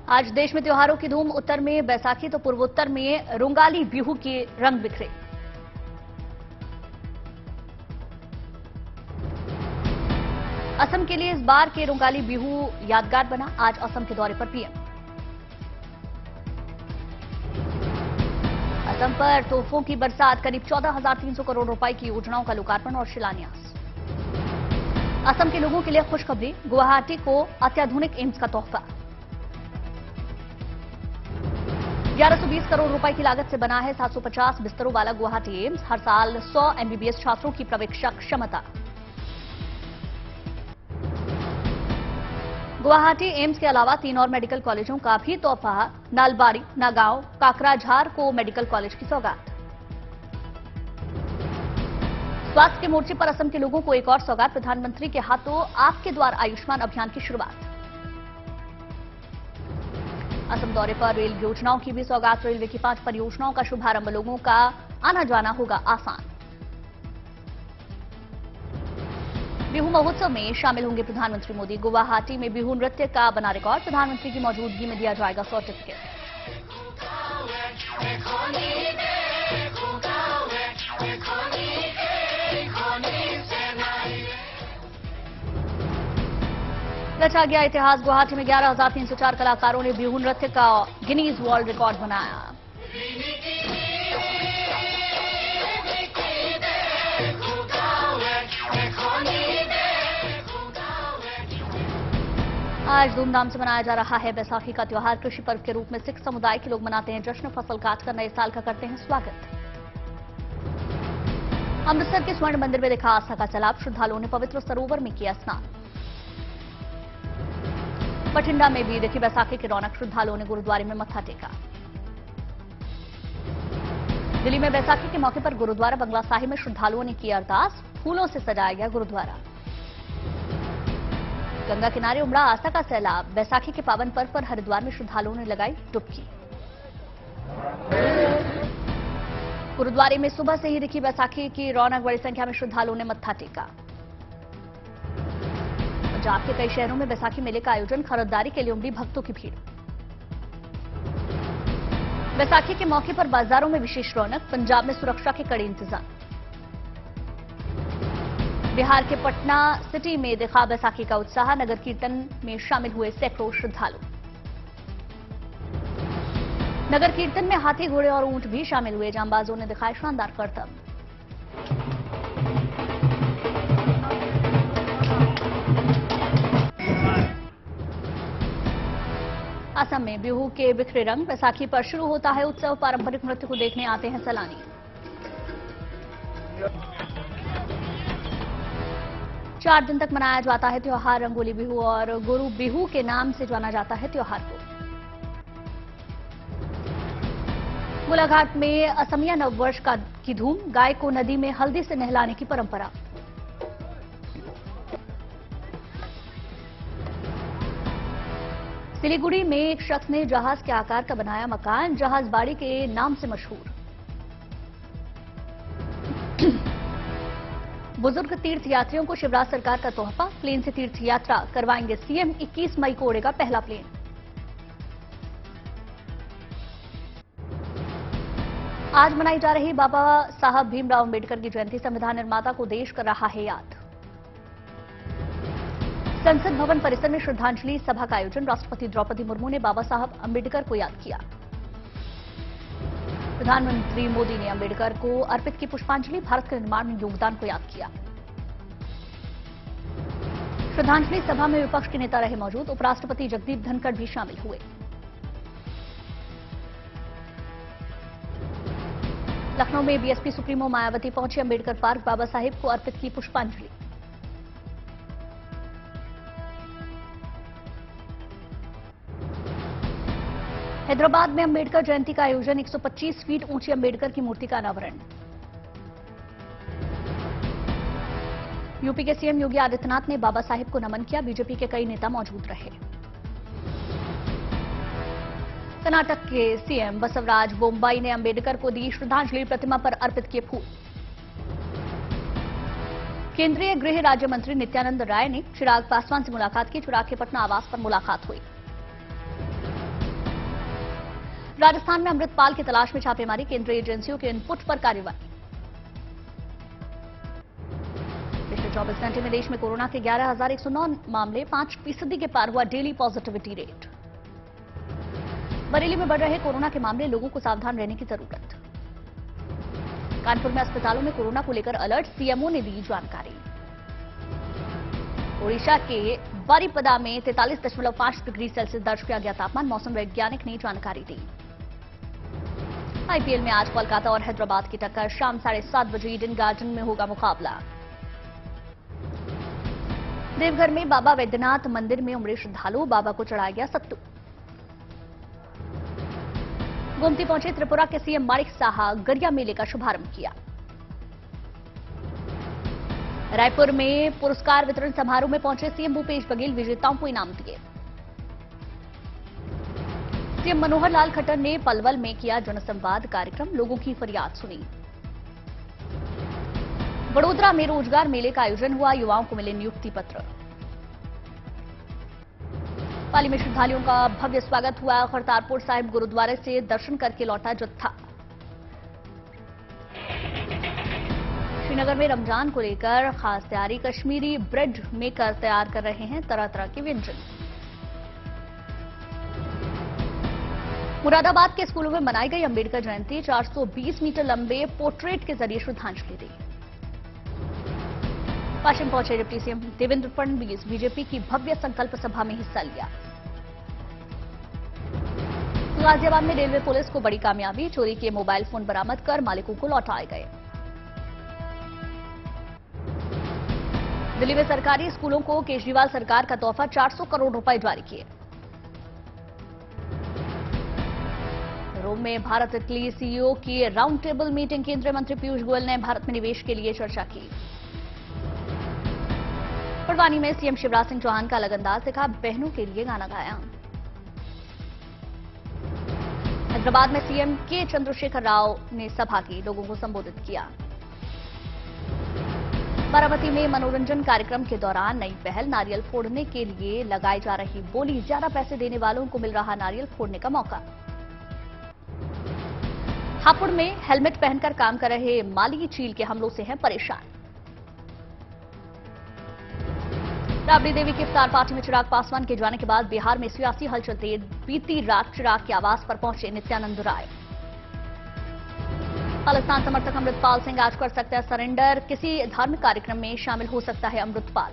आज देश में त्योहारों की धूम। उत्तर में बैसाखी तो पूर्वोत्तर में रोंगाली बिहू के रंग बिखरे। असम के लिए इस बार के रोंगाली बिहू यादगार बना। आज असम के दौरे पर पीएम। असम पर तोहफों की बरसात। करीब 14,300 करोड़ रुपए की योजनाओं का लोकार्पण और शिलान्यास। असम के लोगों के लिए खुशखबरी। गुवाहाटी को अत्याधुनिक एम्स का तोहफा। 1120 करोड़ रुपए की लागत से बना है 750 बिस्तरों वाला गुवाहाटी एम्स। हर साल 100 एमबीबीएस छात्रों की प्रवेशिका क्षमता। गुवाहाटी एम्स के अलावा 3 और मेडिकल कॉलेजों का भी तोहफा। नालबारी, नागांव, काकराझार को मेडिकल कॉलेज की सौगात। स्वास्थ्य के मोर्चे पर असम के लोगों को एक और सौगात। प्रधानमंत्री के हाथों आपके द्वार आयुष्मान अभियान की शुरुआत। असम दौरे पर रेल योजनाओं की भी सौगात। रेलवे की 5 परियोजनाओं का शुभारंभ। लोगों का आना जाना होगा आसान। बिहू महोत्सव में शामिल होंगे प्रधानमंत्री मोदी। गुवाहाटी में बिहू नृत्य का बना रिकॉर्ड। प्रधानमंत्री की मौजूदगी में दिया जाएगा सर्टिफिकेट। रचा गया इतिहास। गुवाहाटी में 11,304 कलाकारों ने बिहू नृत्य का गिनीज वर्ल्ड रिकॉर्ड बनाया। आज धूमधाम से मनाया जा रहा है बैसाखी का त्योहार। कृषि पर्व के रूप में सिख समुदाय के लोग मनाते हैं जश्न। फसल काटकर नए साल का करते हैं स्वागत। अमृतसर के स्वर्ण मंदिर में दिखा आस्था का सैलाब। श्रद्धालुओं ने पवित्र सरोवर में किया स्नान। बठिंडा में भी देखी बैसाखी की रौनक। श्रद्धालुओं ने गुरुद्वारे में मत्था टेका। दिल्ली में बैसाखी के मौके पर गुरुद्वारा बंगला साहिब में श्रद्धालुओं ने की अरदास। फूलों से सजाया गया गुरुद्वारा। गंगा किनारे उमड़ा आस्था का सैलाब। बैसाखी के पावन पर्व पर हरिद्वार में श्रद्धालुओं ने लगाई डुबकी। गुरुद्वारे में सुबह से ही दिखी बैसाखी की रौनक। बड़ी संख्या में श्रद्धालुओं ने मत्था टेका। पंजाब के कई शहरों में बैसाखी मेले का आयोजन। खरीदारी के लिए उमड़ी भक्तों की भीड़। बैसाखी के मौके पर बाजारों में विशेष रौनक। पंजाब में सुरक्षा के कड़े इंतजाम। बिहार के पटना सिटी में दिखा बैसाखी का उत्साह। नगर कीर्तन में शामिल हुए सैकड़ों श्रद्धालु। नगर कीर्तन में हाथी, घोड़े और ऊंट भी शामिल हुए। जांबाजों ने दिखाए शानदार करतब। असम में बिहू के बिखरे रंग। बैसाखी पर शुरू होता है उत्सव। पारंपरिक नृत्य को देखने आते हैं सैलानी। 4 दिन तक मनाया जाता है त्योहार। रंगोली बिहू और गुरु बिहू के नाम से जाना जाता है त्योहार को। गोलाघाट में असमिया नववर्ष की धूम। गाय को नदी में हल्दी से नहलाने की परंपरा। सिलीगुड़ी में एक शख्स ने जहाज के आकार का बनाया मकान। जहाजबाड़ी के नाम से मशहूर। बुजुर्ग तीर्थ यात्रियों को शिवराज सरकार का तोहफा। प्लेन से तीर्थ यात्रा करवाएंगे सीएम। 21 मई को उड़ेगा पहला प्लेन। आज मनाई जा रही बाबा साहब भीमराव अंबेडकर की जयंती। संविधान निर्माता को देश कर रहा है याद। संसद भवन परिसर में श्रद्धांजलि सभा का आयोजन। राष्ट्रपति द्रौपदी मुर्मू ने बाबा साहब अंबेडकर को याद किया। प्रधानमंत्री मोदी ने अंबेडकर को अर्पित की पुष्पांजलि। भारत के निर्माण में योगदान को याद किया। श्रद्धांजलि सभा में विपक्ष के नेता रहे मौजूद। उपराष्ट्रपति जगदीप धनखड़ भी शामिल हुए। लखनऊ में बीएसपी सुप्रीमो मायावती पहुंचे। अंबेडकर पार्क बाबा साहेब को अर्पित की पुष्पांजलि। हैदराबाद में अंबेडकर जयंती का आयोजन। 125 फीट ऊंची अंबेडकर की मूर्ति का अनावरण। यूपी के सीएम योगी आदित्यनाथ ने बाबा साहेब को नमन किया। बीजेपी के कई नेता मौजूद रहे। कर्नाटक के सीएम बसवराज बोम्बाई ने अंबेडकर को दी श्रद्धांजलि। प्रतिमा पर अर्पित किए फूल। केंद्रीय गृह राज्य मंत्री नित्यानंद राय ने चिराग पासवान से मुलाकात की। चिराग के पटना आवास पर मुलाकात हुई। राजस्थान में अमृतपाल की तलाश में छापेमारी, केंद्रीय एजेंसियों के इनपुट पर कार्रवाई। पिछले 24 घंटे में देश में कोरोना के 11,109 मामले, 5% के पार हुआ डेली पॉजिटिविटी रेट। बरेली में बढ़ रहे कोरोना के मामले, लोगों को सावधान रहने की जरूरत। कानपुर में अस्पतालों में कोरोना को लेकर अलर्ट, सीएमओ ने दी जानकारी। ओडिशा के बारीपदा में 43.5 डिग्री सेल्सियस दर्ज किया गया तापमान, मौसम वैज्ञानिक ने जानकारी दी। आईपीएल में आज कोलकाता और हैदराबाद की टक्कर, शाम 7:30 बजे ईडन गार्डन में होगा मुकाबला। देवघर में बाबा वैद्यनाथ मंदिर में उमड़े श्रद्धालु, बाबा को चढ़ाया गया सत्तू। गोमती पहुंचे त्रिपुरा के सीएम माणिक साहा, गरिया मेले का शुभारंभ किया। रायपुर में पुरस्कार वितरण समारोह में पहुंचे सीएम भूपेश बघेल, विजेताओं को इनाम दिए। सीएम मनोहर लाल खट्टर ने पलवल में किया जनसंवाद कार्यक्रम, लोगों की फरियाद सुनी। वडोदरा में रोजगार मेले का आयोजन हुआ, युवाओं को मिले नियुक्ति पत्र। पाली में श्रद्धालुओं का भव्य स्वागत हुआ, करतारपुर साहिब गुरुद्वारे से दर्शन करके लौटा जत्था। श्रीनगर में रमजान को लेकर खास तैयारी, कश्मीरी ब्रेड मेकर तैयार कर रहे हैं तरह तरह के व्यंजन। मुरादाबाद के स्कूलों में मनाई गई अंबेडकर जयंती, 420 मीटर लंबे पोर्ट्रेट के जरिए श्रद्धांजलि दी। पश्चिम पहुंचे deputy CM Devendra Fadnavis, BJP की भव्य संकल्प सभा में हिस्सा लिया। गाजियाबाद में रेलवे पुलिस को बड़ी कामयाबी, चोरी किए मोबाइल फोन बरामद कर मालिकों को लौटाए गए। दिल्ली में सरकारी स्कूलों को केजरीवाल सरकार का तोहफा, 400 करोड़ रुपए जारी किए। रोम में भारत इटली सीईओ की राउंड टेबल मीटिंग, केंद्रीय मंत्री पीयूष गोयल ने भारत में निवेश के लिए चर्चा की। बड़वानी में सीएम शिवराज सिंह चौहान का अलग अंदाज दिखा, बहनों के लिए गाना गाया। हैदराबाद में सीएम के चंद्रशेखर राव ने सभा की, लोगों को संबोधित किया। बारामती में मनोरंजन कार्यक्रम के दौरान नई पहल, नारियल फोड़ने के लिए लगाई जा रही बोली, ज्यादा पैसे देने वालों को मिल रहा नारियल फोड़ने का मौका। हापुड़ में हेलमेट पहनकर काम कर रहे माली चील के हमलों से हैं परेशान। राबड़ी देवी की इफ्तार पार्टी में चिराग पासवान के जाने के बाद बिहार में सियासी हलचल तेज, बीती रात चिराग के आवास पर पहुंचे नित्यानंद राय। खालिस्तान समर्थक अमृतपाल सिंह आज कर सकता है सरेंडर, किसी धार्मिक कार्यक्रम में शामिल हो सकता है अमृतपाल।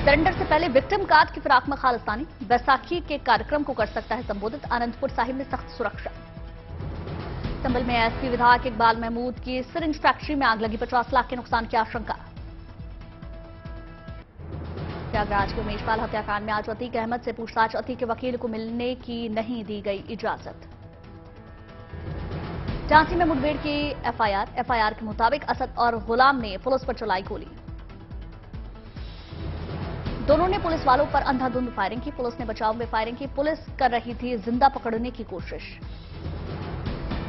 सरेंडर से पहले विक्टिम कार्ड की फिराक में खालिस्तानी, बैसाखी के कार्यक्रम को कर सकता है संबोधित, आनंदपुर साहिब में सख्त सुरक्षा। संभल में एसपी विधायक इकबाल महमूद की सिरिंज फैक्ट्री में आग लगी, 50 लाख के नुकसान की आशंका। प्रयागराज के उमेशपाल हत्याकांड में आज अतीक अहमद से पूछताछ, अतीक के वकील को मिलने की नहीं दी गई इजाजत। झांसी में मुठभेड़ की एफआईआर के मुताबिक असद और गुलाम ने पुलिस पर चलाई गोली। दोनों ने पुलिस वालों पर अंधाधुंध फायरिंग की, पुलिस ने बचाव में फायरिंग की, पुलिस कर रही थी जिंदा पकड़ने की कोशिश।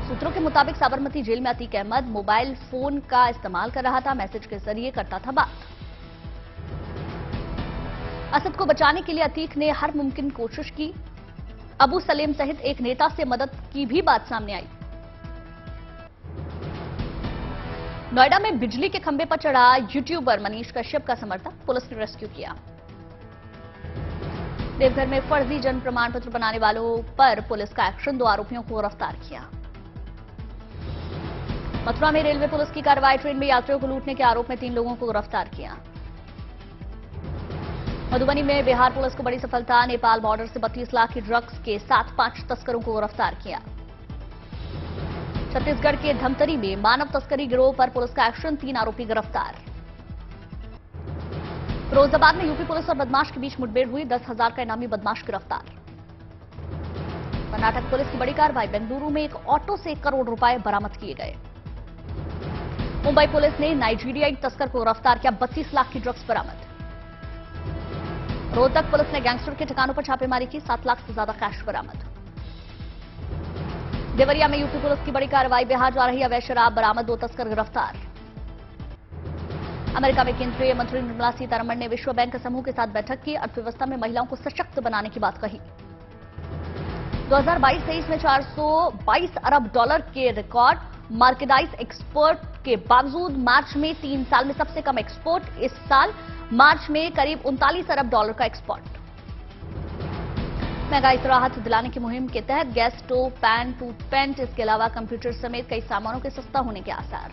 सूत्रों के मुताबिक साबरमती जेल में अतीक अहमद मोबाइल फोन का इस्तेमाल कर रहा था, मैसेज के जरिए करता था बात। असद को बचाने के लिए अतीक ने हर मुमकिन कोशिश की, अबू सलेम सहित एक नेता से मदद की भी बात सामने आई। नोएडा में बिजली के खंभे पर चढ़ा यूट्यूबर मनीष कश्यप का समर्थक, पुलिस ने रेस्क्यू किया। देवघर में फर्जी जन्म प्रमाण पत्र बनाने वालों पर पुलिस का एक्शन, 2 आरोपियों को गिरफ्तार किया। मथुरा में रेलवे पुलिस की कार्रवाई, ट्रेन में यात्रियों को लूटने के आरोप में 3 लोगों को गिरफ्तार किया। मधुबनी में बिहार पुलिस को बड़ी सफलता, नेपाल बॉर्डर से 32 लाख की ड्रग्स के साथ 5 तस्करों को गिरफ्तार किया। छत्तीसगढ़ के धमतरी में मानव तस्करी गिरोह पर पुलिस का एक्शन, 3 आरोपी गिरफ्तार। फिरोजाबाद में यूपी पुलिस और बदमाश के बीच मुठभेड़ हुई, 10,000 का इनामी बदमाश गिरफ्तार। कर्नाटक पुलिस की बड़ी कार्रवाई, बेंगलुरु में एक ऑटो से 1 करोड़ रुपए बरामद किए गए। मुंबई पुलिस ने नाइजीरियाई तस्कर को गिरफ्तार किया, 32 लाख की ड्रग्स बरामद। रोहतक पुलिस ने गैंगस्टर के ठिकानों पर छापेमारी की, 7 लाख से ज्यादा कैश बरामद। देवरिया में यूपी पुलिस की बड़ी कार्रवाई, बिहार जा रही अवैध शराब बरामद, 2 तस्कर गिरफ्तार। अमेरिका में केंद्रीय मंत्री निर्मला सीतारमण ने विश्व बैंक समूह के साथ बैठक की, अर्थव्यवस्था में महिलाओं को सशक्त बनाने की बात कही। 2022-23 में 422 अरब डॉलर के रिकॉर्ड मार्केटाइज एक्सपोर्ट के बावजूद मार्च में 3 साल में सबसे कम एक्सपोर्ट। इस साल मार्च में करीब 39 अरब डॉलर का एक्सपोर्ट। महंगाई से राहत दिलाने की मुहिम के तहत गैस स्टोव, पैन, टूथपेंट, इसके अलावा कंप्यूटर समेत कई सामानों के सस्ता होने के आसार।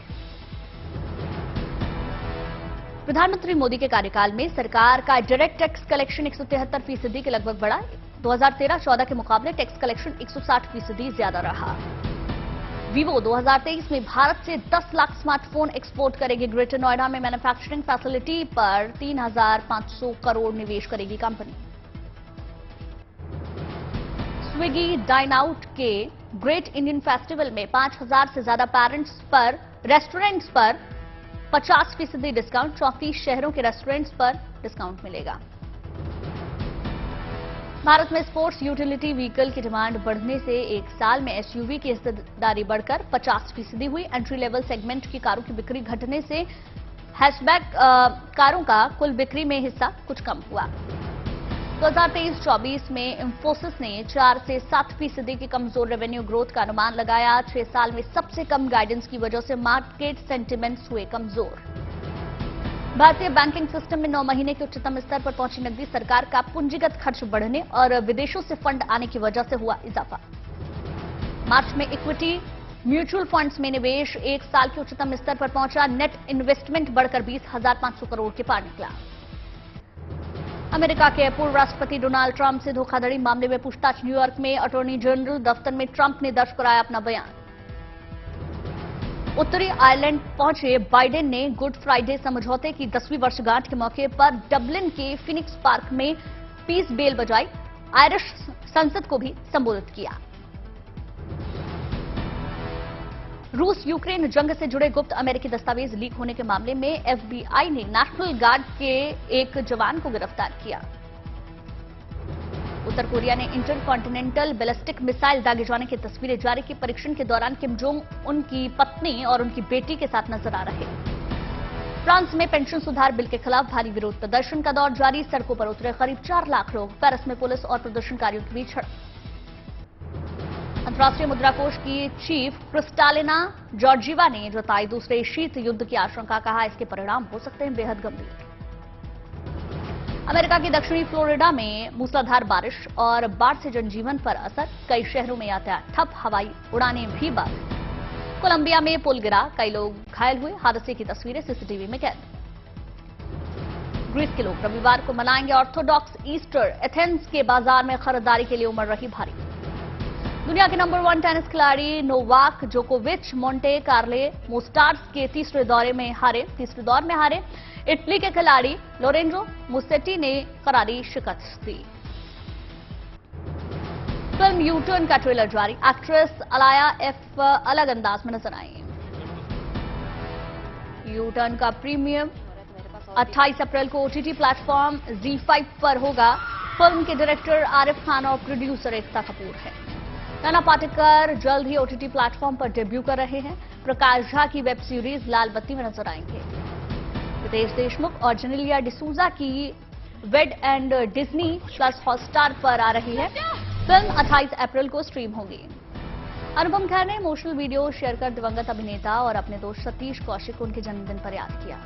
प्रधानमंत्री मोदी के कार्यकाल में सरकार का डायरेक्ट टैक्स कलेक्शन 173% के लगभग बढ़ा। 2013-14 के मुकाबले टैक्स कलेक्शन 160% ज्यादा रहा। वीवो 2023 में भारत से 10 लाख स्मार्टफोन एक्सपोर्ट करेगी। ग्रेटर नोएडा में मैन्युफैक्चरिंग फैसिलिटी पर 3,500 करोड़ निवेश करेगी कंपनी। स्विगी डाइन आउट के ग्रेट इंडियन फेस्टिवल में 5,000 से ज्यादा रेस्टोरेंट्स पर 50% डिस्काउंट। 34 शहरों के रेस्टोरेंट्स पर डिस्काउंट मिलेगा। भारत में स्पोर्ट्स यूटिलिटी व्हीकल की डिमांड बढ़ने से एक साल में एसयूवी की हिस्सेदारी बढ़कर 50% हुई। एंट्री लेवल सेगमेंट की कारों की बिक्री घटने से हैचबैक कारों का कुल बिक्री में हिस्सा कुछ कम हुआ। 2023-24 में इंफोसिस ने 4 से 7% की कमजोर रेवेन्यू ग्रोथ का अनुमान लगाया। 6 साल में सबसे कम गाइडेंस की वजह से मार्केट सेंटिमेंट्स हुए कमजोर। भारतीय बैंकिंग सिस्टम में 9 महीने के उच्चतम स्तर पर पहुंची नकदी। सरकार का पूंजीगत खर्च बढ़ने और विदेशों से फंड आने की वजह से हुआ इजाफा। मार्च में इक्विटी म्यूचुअल फंड्स में निवेश 1 साल के उच्चतम स्तर पर पहुंचा। नेट इन्वेस्टमेंट बढ़कर 20,500 करोड़ के पार निकला। अमेरिका के पूर्व राष्ट्रपति डोनाल्ड ट्रंप से धोखाधड़ी मामले में पूछताछ। न्यूयॉर्क में अटॉर्नी जनरल दफ्तर में ट्रंप ने दर्ज कराया अपना बयान। उत्तरी आयरलैंड पहुंचे बाइडेन ने गुड फ्राइडे समझौते की 10वीं वर्षगांठ के मौके पर डबलिन के फिनिक्स पार्क में पीस बेल बजाई। आयरिश संसद को भी संबोधित किया। रूस यूक्रेन जंग से जुड़े गुप्त अमेरिकी दस्तावेज लीक होने के मामले में एफबीआई ने नेशनल गार्ड के एक जवान को गिरफ्तार किया। उत्तर कोरिया ने इंटरकॉन्टिनेंटल बैलिस्टिक मिसाइल दागे जाने की तस्वीरें जारी की। परीक्षण के दौरान किम जोंग उनकी पत्नी और उनकी बेटी के साथ नजर आ रहे। फ्रांस में पेंशन सुधार बिल के खिलाफ भारी विरोध प्रदर्शन का दौर जारी। सड़कों पर उतरे करीब 4 लाख लोग। पेरिस में पुलिस और प्रदर्शनकारियों के बीच झड़प। अंतर्राष्ट्रीय मुद्रा कोष की चीफ क्रिस्टालिना जॉर्जीवा ने जताई दूसरे शीत युद्ध की आशंका। कहा इसके परिणाम हो सकते हैं बेहद गंभीर। अमेरिका की दक्षिणी फ्लोरिडा में मूसलाधार बारिश और बाढ़ से जनजीवन पर असर। कई शहरों में यातायात ठप, हवाई उड़ानें भी बंद। कोलंबिया में पुल गिरा, कई लोग घायल हुए। हादसे की तस्वीरें सीसीटीवी में कैद। ग्रीस के लोग रविवार को मनाएंगे ऑर्थोडॉक्स ईस्टर। एथेंस के बाजार में खरीदारी के लिए उमड़ रही भारी। दुनिया के नंबर 1 टेनिस खिलाड़ी नोवाक जोकोविच मोंटे कार्लो मास्टर्स के तीसरे दौर में हारे। इटली के खिलाड़ी लोरेंजो मुसेट्टी ने करारी शिकस्त दी। फिल्म यू टर्न का ट्रेलर जारी। एक्ट्रेस अलाया एफ अलग अंदाज में नजर आई। यू टर्न का प्रीमियम 28 अप्रैल को ओटीटी प्लेटफॉर्म ZEE5 पर होगा। फिल्म के डायरेक्टर आरिफ खान और प्रोड्यूसर एकता कपूर है। नाना पाटेकर जल्द ही ओटीटी प्लेटफॉर्म पर डेब्यू कर रहे हैं। प्रकाश झा की वेब सीरीज लाल बत्ती में नजर आएंगे। रितेश देशमुख और जेनेलिया डिसूजा की वेड एंड डिज्नी प्लस हॉटस्टार पर आ रही है। फिल्म 28 अप्रैल को स्ट्रीम होगी। अनुपम खेर ने इमोशनल वीडियो शेयर कर दिवंगत अभिनेता और अपने दोस्त सतीश कौशिक को उनके जन्मदिन पर याद किया।